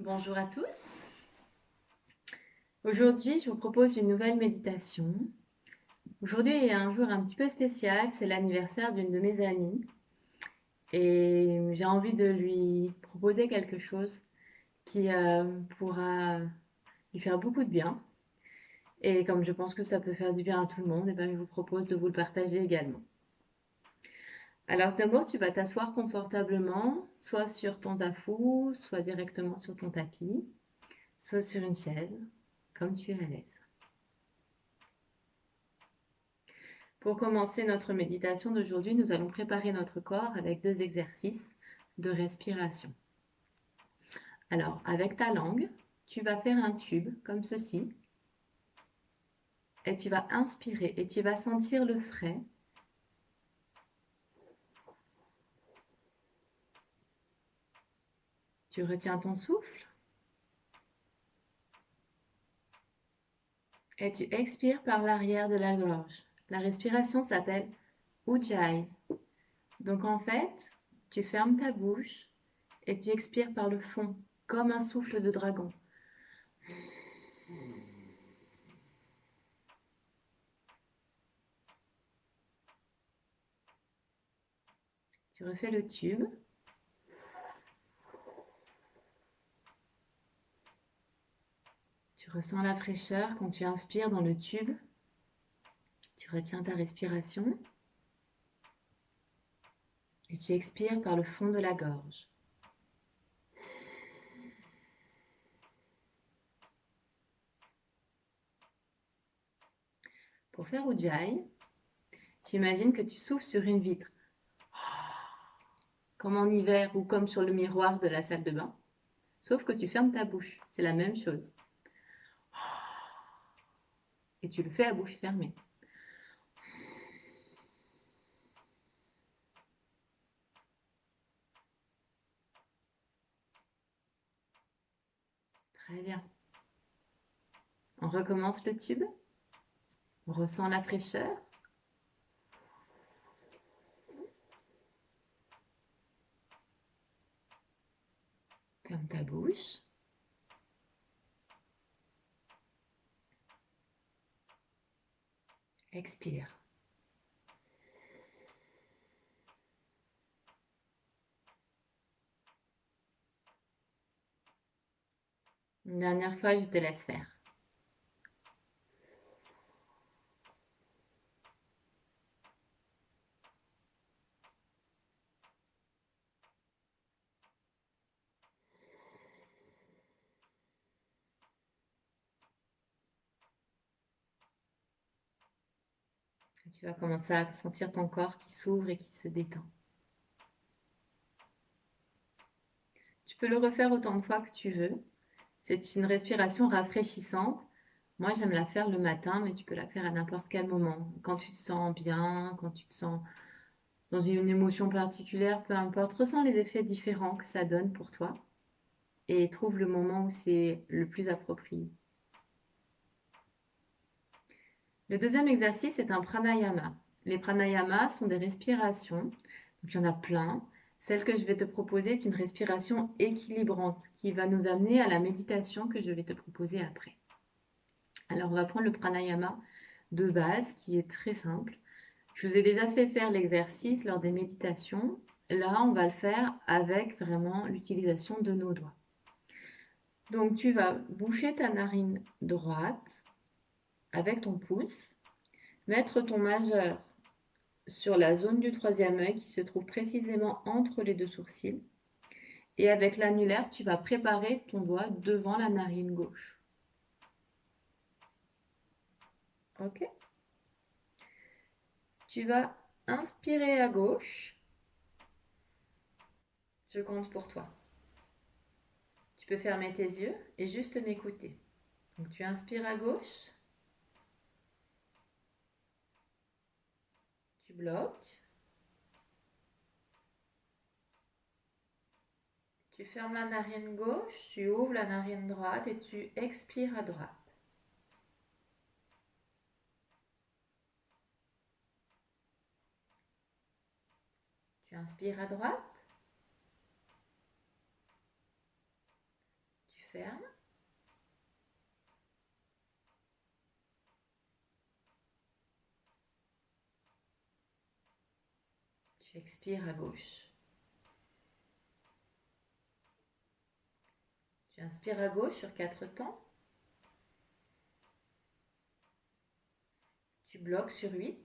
Bonjour à tous. Aujourd'hui, je vous propose une nouvelle méditation. Aujourd'hui est un jour un petit peu spécial, c'est l'anniversaire d'une de mes amies et j'ai envie de lui proposer quelque chose qui pourra lui faire beaucoup de bien. Et comme je pense que ça peut faire du bien à tout le monde, et ben, je vous propose de vous le partager également. Alors d'abord, tu vas t'asseoir confortablement, soit sur ton zafou, soit directement sur ton tapis, soit sur une chaise, comme tu es à l'aise. Pour commencer notre méditation d'aujourd'hui, nous allons préparer notre corps avec 2 exercices de respiration. Alors, avec ta langue, tu vas faire un tube comme ceci et tu vas inspirer et tu vas sentir le frais. Tu retiens ton souffle et tu expires par l'arrière de la gorge. La respiration s'appelle Ujjayi. Donc en fait, tu fermes ta bouche et tu expires par le fond, comme un souffle de dragon. Tu refais le tube. Tu ressens la fraîcheur quand tu inspires dans le tube. Tu retiens ta respiration et tu expires par le fond de la gorge. Pour faire Ujjayi, tu imagines que tu souffles sur une vitre, comme en hiver ou comme sur le miroir de la salle de bain, sauf que tu fermes ta bouche. C'est la même chose. Et tu le fais à bouche fermée. Très bien. On recommence le tube. On ressent la fraîcheur. Ferme ta bouche. Expire. Une dernière fois, je te laisse faire. Tu vas commencer à sentir ton corps qui s'ouvre et qui se détend. Tu peux le refaire autant de fois que tu veux. C'est une respiration rafraîchissante. Moi, j'aime la faire le matin, mais tu peux la faire à n'importe quel moment. Quand tu te sens bien, quand tu te sens dans une émotion particulière, peu importe. Ressens les effets différents que ça donne pour toi et trouve le moment où c'est le plus approprié. Le deuxième exercice est un pranayama. Les pranayamas sont des respirations. Donc, il y en a plein. Celle que je vais te proposer est une respiration équilibrante qui va nous amener à la méditation que je vais te proposer après. Alors, on va prendre le pranayama de base qui est très simple. Je vous ai déjà fait faire l'exercice lors des méditations. Là, on va le faire avec vraiment l'utilisation de nos doigts. Donc, tu vas boucher ta narine droite avec ton pouce, mettre ton majeur sur la zone du troisième œil qui se trouve précisément entre les deux sourcils. Et avec l'annulaire, tu vas préparer ton doigt devant la narine gauche. Ok? Tu vas inspirer à gauche. Je compte pour toi. Tu peux fermer tes yeux et juste m'écouter. Donc tu inspires à gauche. Tu bloques. Tu fermes la narine gauche, tu ouvres la narine droite et tu expires à droite. Tu inspires à droite. fermes. Tu expires à gauche. Tu inspires à gauche sur 4 temps. Tu bloques sur 8.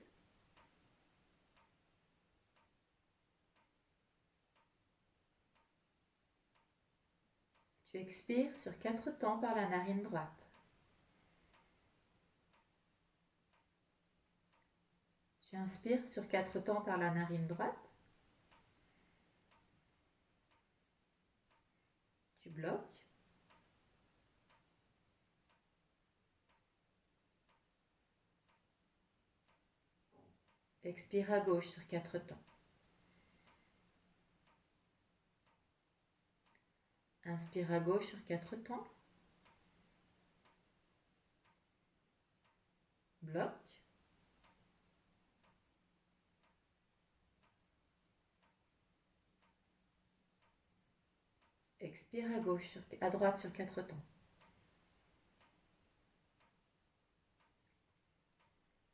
Tu expires sur 4 temps par la narine droite. Tu inspires sur 4 temps par la narine droite. Tu bloques. Expire à gauche sur 4 temps. Inspire à gauche sur 4 temps. Bloque. Expire à droite sur 4 temps.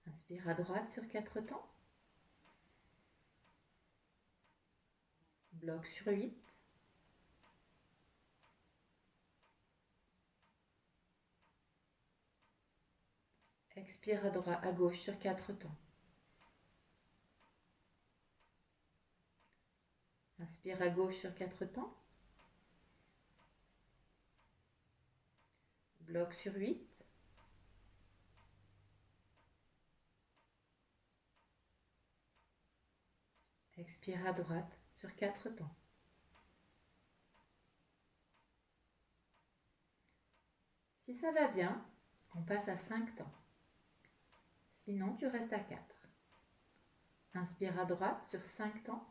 Inspire à droite sur 4 temps. Bloque sur 8. Expire à gauche sur 4 temps. Inspire à gauche sur 4 temps. Bloque sur 8. Expire à droite sur 4 temps. Si ça va bien, on passe à 5 temps. Sinon, tu restes à 4. Inspire à droite sur 5 temps.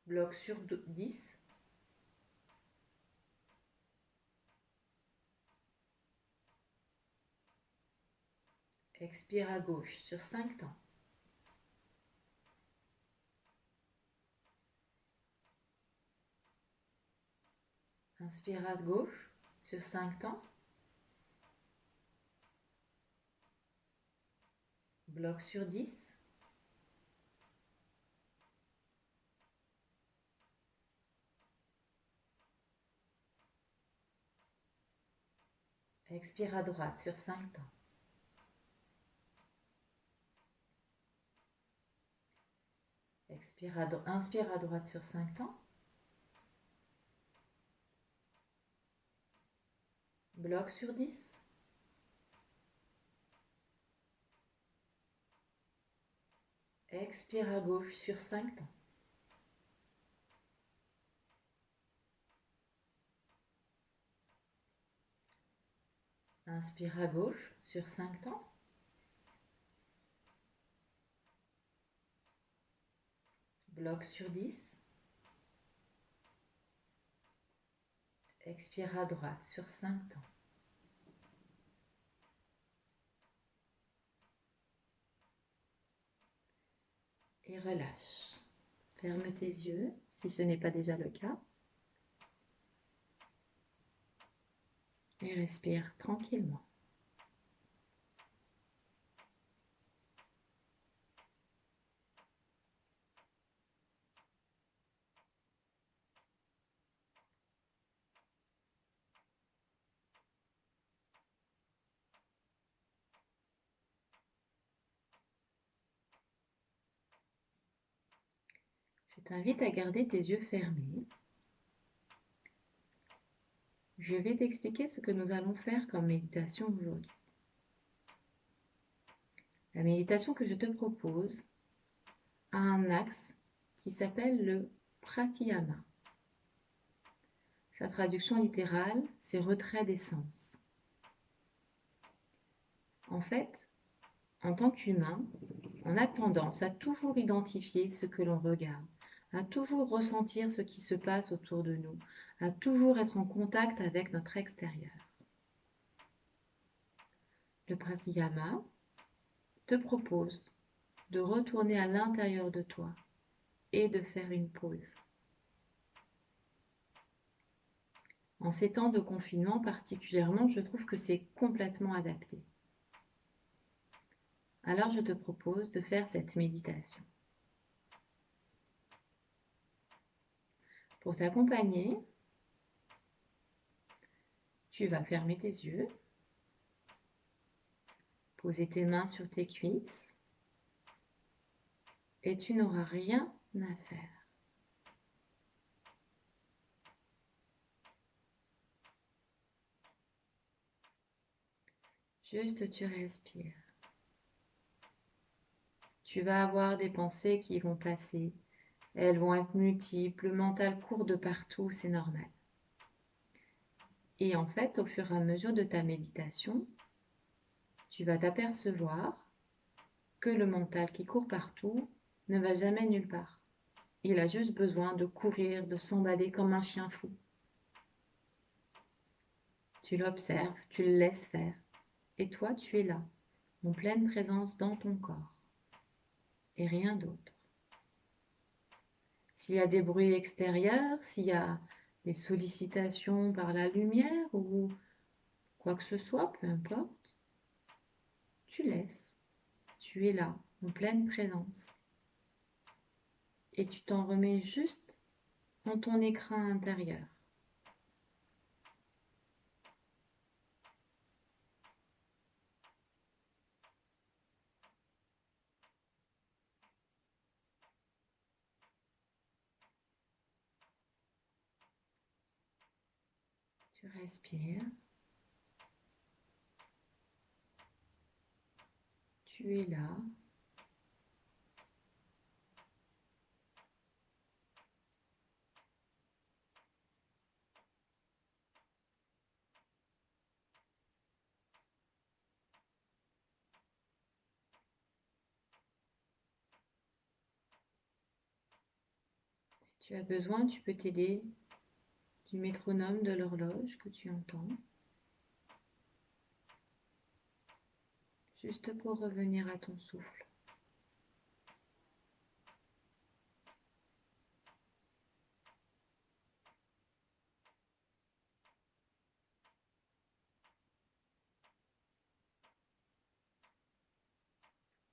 Bloque sur 10. Expire à gauche sur 5 temps. Inspire à gauche sur 5 temps. Bloque sur 10. Expire à droite sur 5 temps. Inspire à droite sur 5 temps. Bloque sur 10. Expire à gauche sur 5 temps. Inspire à gauche sur 5 temps. Bloque sur 10. Expire à droite sur 5 temps. Et relâche. Ferme tes yeux si ce n'est pas déjà le cas. Et respire tranquillement. Je t'invite à garder tes yeux fermés. Je vais t'expliquer ce que nous allons faire comme méditation aujourd'hui. La méditation que je te propose a un axe qui s'appelle le Pratyahara. Sa traduction littérale, c'est retrait des sens. En fait, en tant qu'humain, on a tendance à toujours identifier ce que l'on regarde, à toujours ressentir ce qui se passe autour de nous, à toujours être en contact avec notre extérieur. Le Pratyahara te propose de retourner à l'intérieur de toi et de faire une pause. En ces temps de confinement particulièrement, je trouve que c'est complètement adapté. Alors je te propose de faire cette méditation. Pour t'accompagner, tu vas fermer tes yeux, poser tes mains sur tes cuisses et tu n'auras rien à faire. Juste tu respires. Tu vas avoir des pensées qui vont passer. Elles vont être multiples, le mental court de partout, c'est normal. Et en fait, au fur et à mesure de ta méditation, tu vas t'apercevoir que le mental qui court partout ne va jamais nulle part. Il a juste besoin de courir, de s'emballer comme un chien fou. Tu l'observes, tu le laisses faire. Et toi, tu es là, en pleine présence dans ton corps. Et rien d'autre. S'il y a des bruits extérieurs, s'il y a des sollicitations par la lumière ou quoi que ce soit, peu importe, tu laisses. Tu es là, en pleine présence. Et tu t'en remets juste dans ton écran intérieur. Tu respires. Tu es là. Si tu as besoin, tu peux t'aider du métronome de l'horloge que tu entends. Juste pour revenir à ton souffle.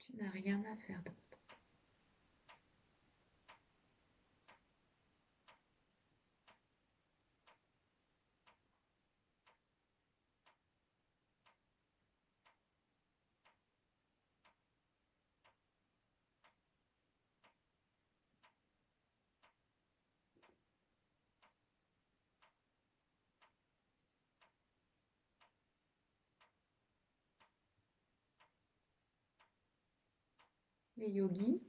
Tu n'as rien à faire d'autre. Les yogis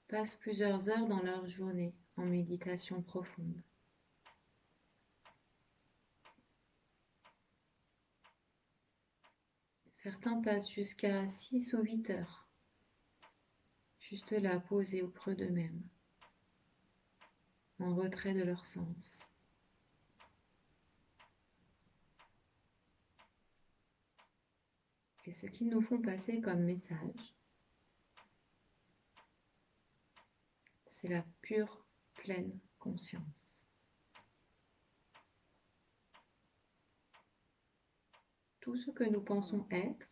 passent plusieurs heures dans leur journée en méditation profonde. Certains passent jusqu'à 6 ou 8 heures, juste là, posés au creux d'eux-mêmes, en retrait de leur sens. Et ce qu'ils nous font passer comme message, c'est la pure, pleine conscience. Tout ce que nous pensons être,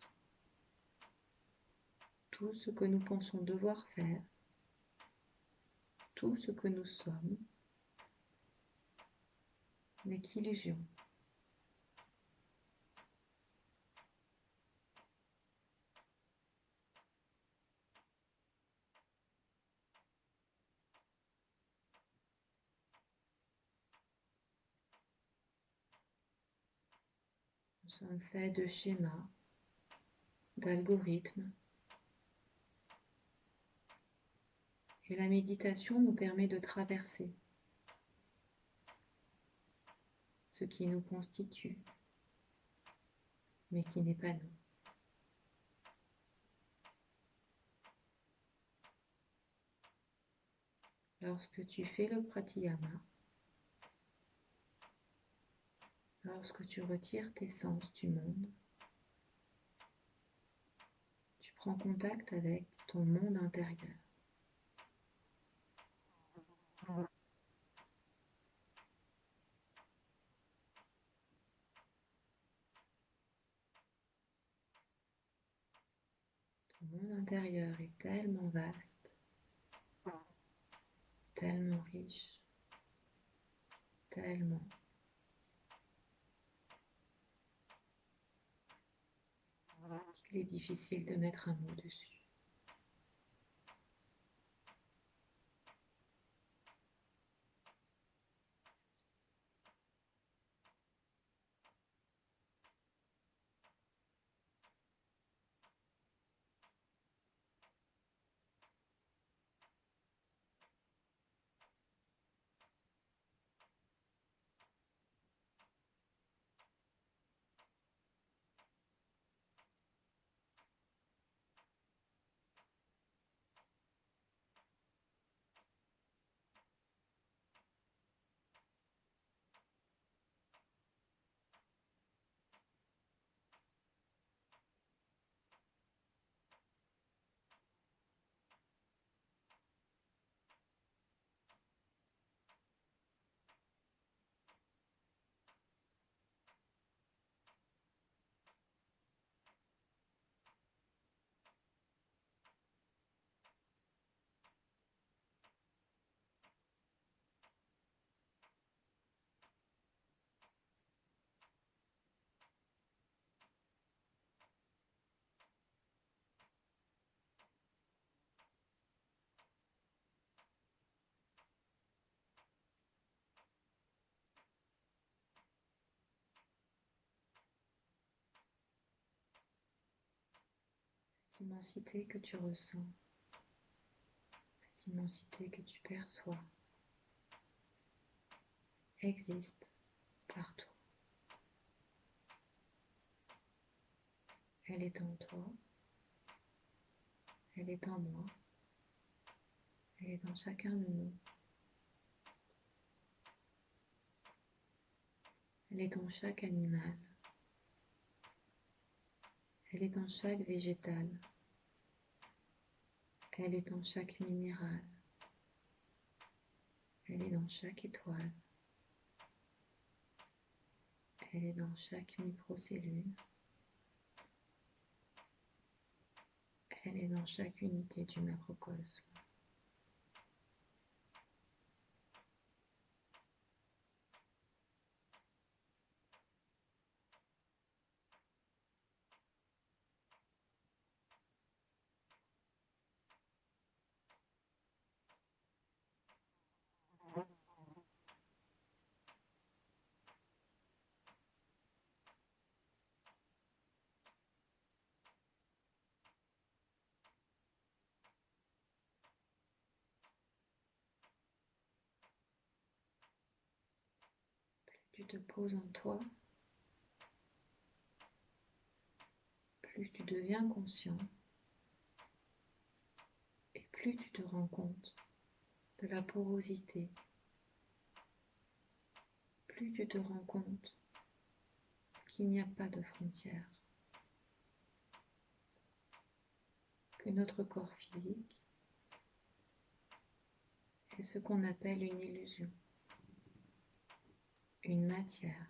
tout ce que nous pensons devoir faire, tout ce que nous sommes, n'est qu'illusion. Nous sommes faits de schémas, d'algorithmes, et la méditation nous permet de traverser ce qui nous constitue, mais qui n'est pas nous. Lorsque tu fais le pratiyama, lorsque tu retires tes sens du monde, tu prends contact avec ton monde intérieur. intérieur est tellement vaste, tellement riche, tellement qu'il est difficile de mettre un mot dessus. Cette immensité que tu ressens, cette immensité que tu perçois, existe partout. Elle est en toi, elle est en moi, elle est dans chacun de nous. Elle est dans chaque animal, elle est dans chaque végétal, elle est dans chaque minéral, elle est dans chaque étoile, elle est dans chaque microcellule, elle est dans chaque unité du macrocosme. Tu te poses en toi, plus tu deviens conscient et plus tu te rends compte de la porosité, plus tu te rends compte qu'il n'y a pas de frontières, que notre corps physique est ce qu'on appelle une illusion, une matière.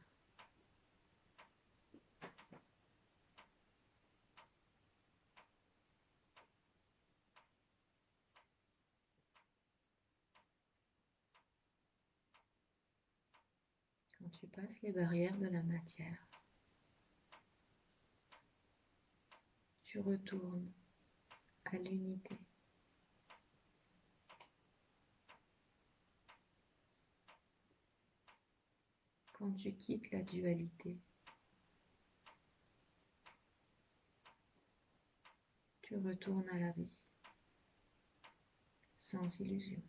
Quand tu passes les barrières de la matière, tu retournes à l'unité. Quand tu quittes la dualité, tu retournes à la vie, sans illusion.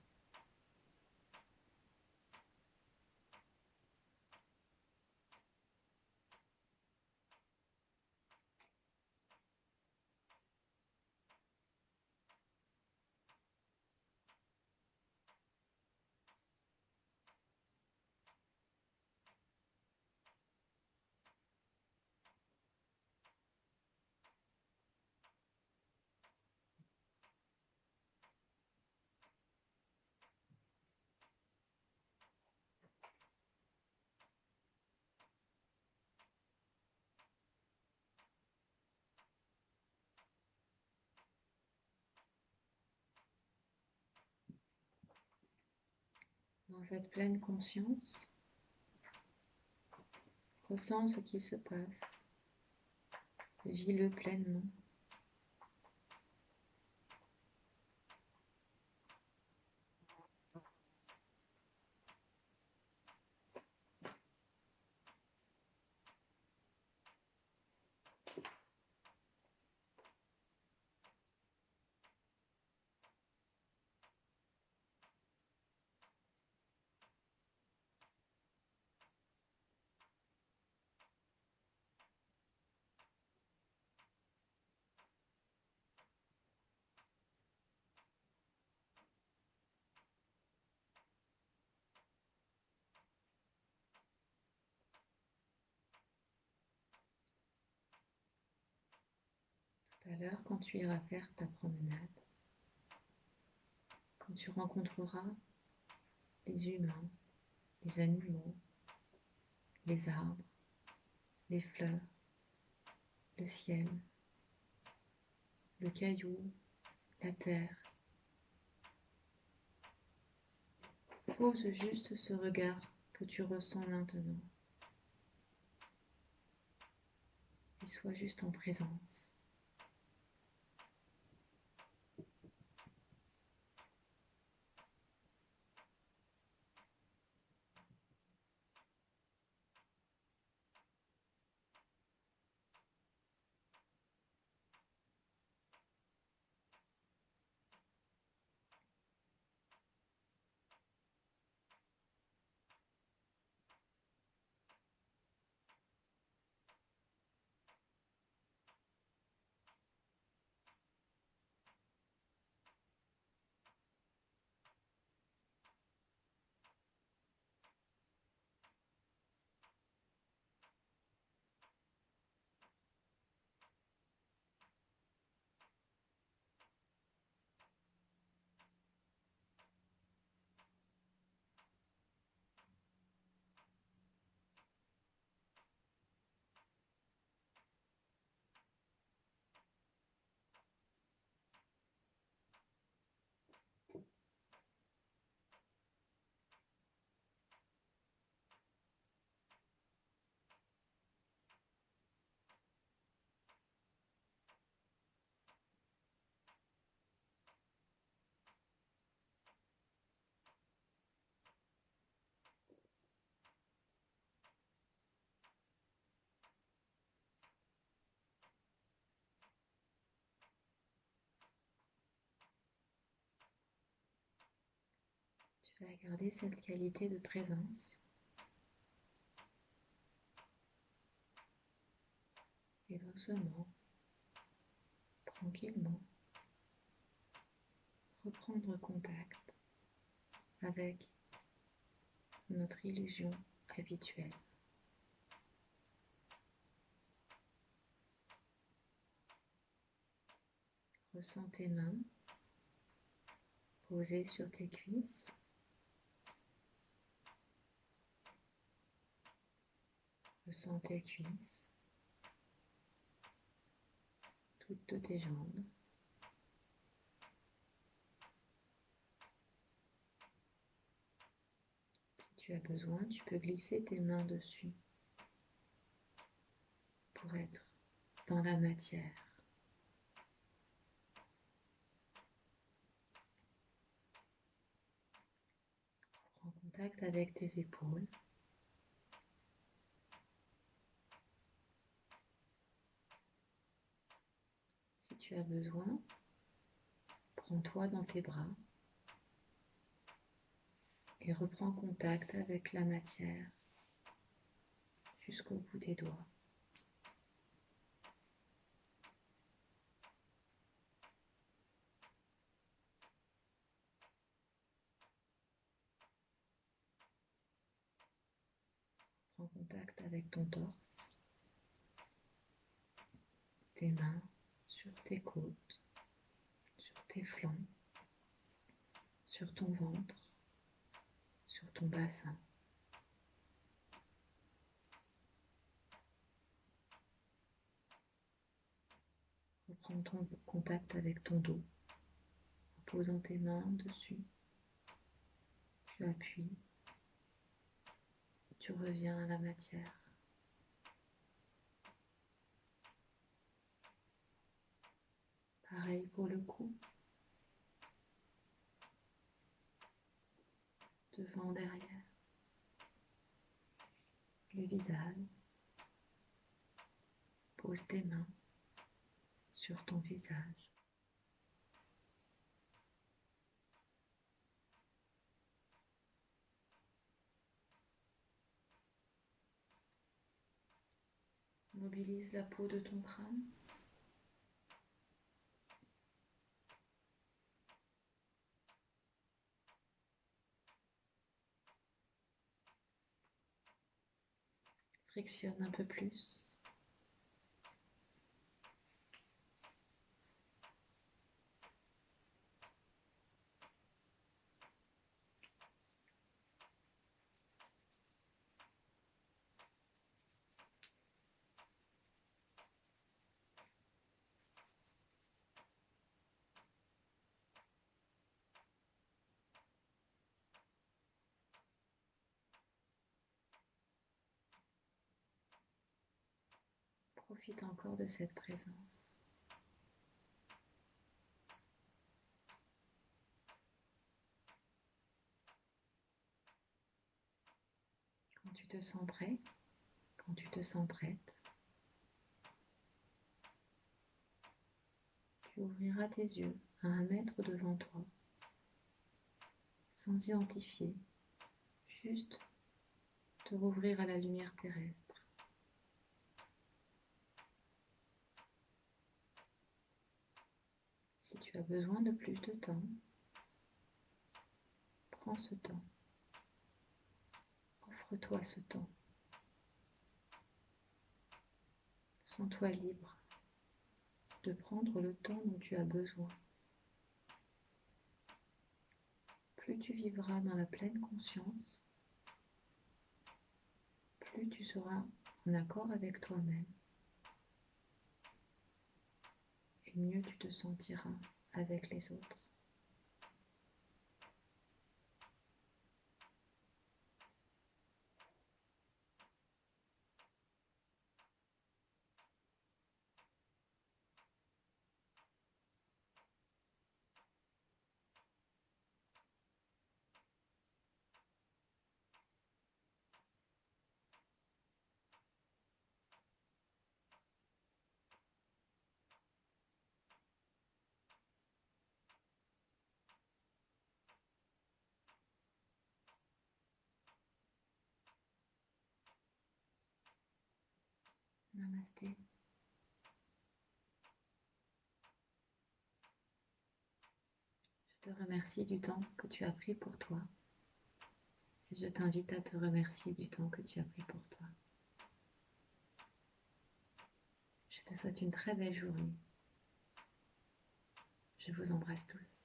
Dans cette pleine conscience, ressens ce qui se passe, vis-le pleinement. Tout à l'heure, quand tu iras faire ta promenade, quand tu rencontreras les humains, les animaux, les arbres, les fleurs, le ciel, le caillou, la terre, pose juste ce regard que tu ressens maintenant et sois juste en présence. Tu vas garder cette qualité de présence et doucement, tranquillement, reprendre contact avec notre illusion habituelle. Ressens tes mains posées sur tes cuisses. Ressens tes cuisses, toutes tes jambes. Si tu as besoin, tu peux glisser tes mains dessus pour être dans la matière. Prends contact avec tes épaules. Si tu as besoin, prends-toi dans tes bras et reprends contact avec la matière jusqu'au bout des doigts. Prends contact avec ton torse, tes mains sur tes côtes, sur tes flancs, sur ton ventre, sur ton bassin. Reprends ton contact avec ton dos en posant tes mains dessus. Tu appuies Tu reviens à la matière. Pareil pour le cou. Devant, derrière. Le visage. Pose tes mains sur ton visage. Mobilise la peau de ton crâne. Frictionne un peu plus. Profite encore de cette présence. Quand tu te sens prêt, quand tu te sens prête, tu ouvriras tes yeux à 1 mètre devant toi, sans identifier, juste te rouvrir à la lumière terrestre. Si tu as besoin de plus de temps, prends ce temps. Offre-toi ce temps. Sens-toi libre de prendre le temps dont tu as besoin. Plus tu vivras dans la pleine conscience, plus tu seras en accord avec toi-même et mieux tu te sentiras avec les autres. Namasté. Je te remercie du temps que tu as pris pour toi et je t'invite à te remercier du temps que tu as pris pour toi. Je te souhaite une très belle journée. Je vous embrasse tous.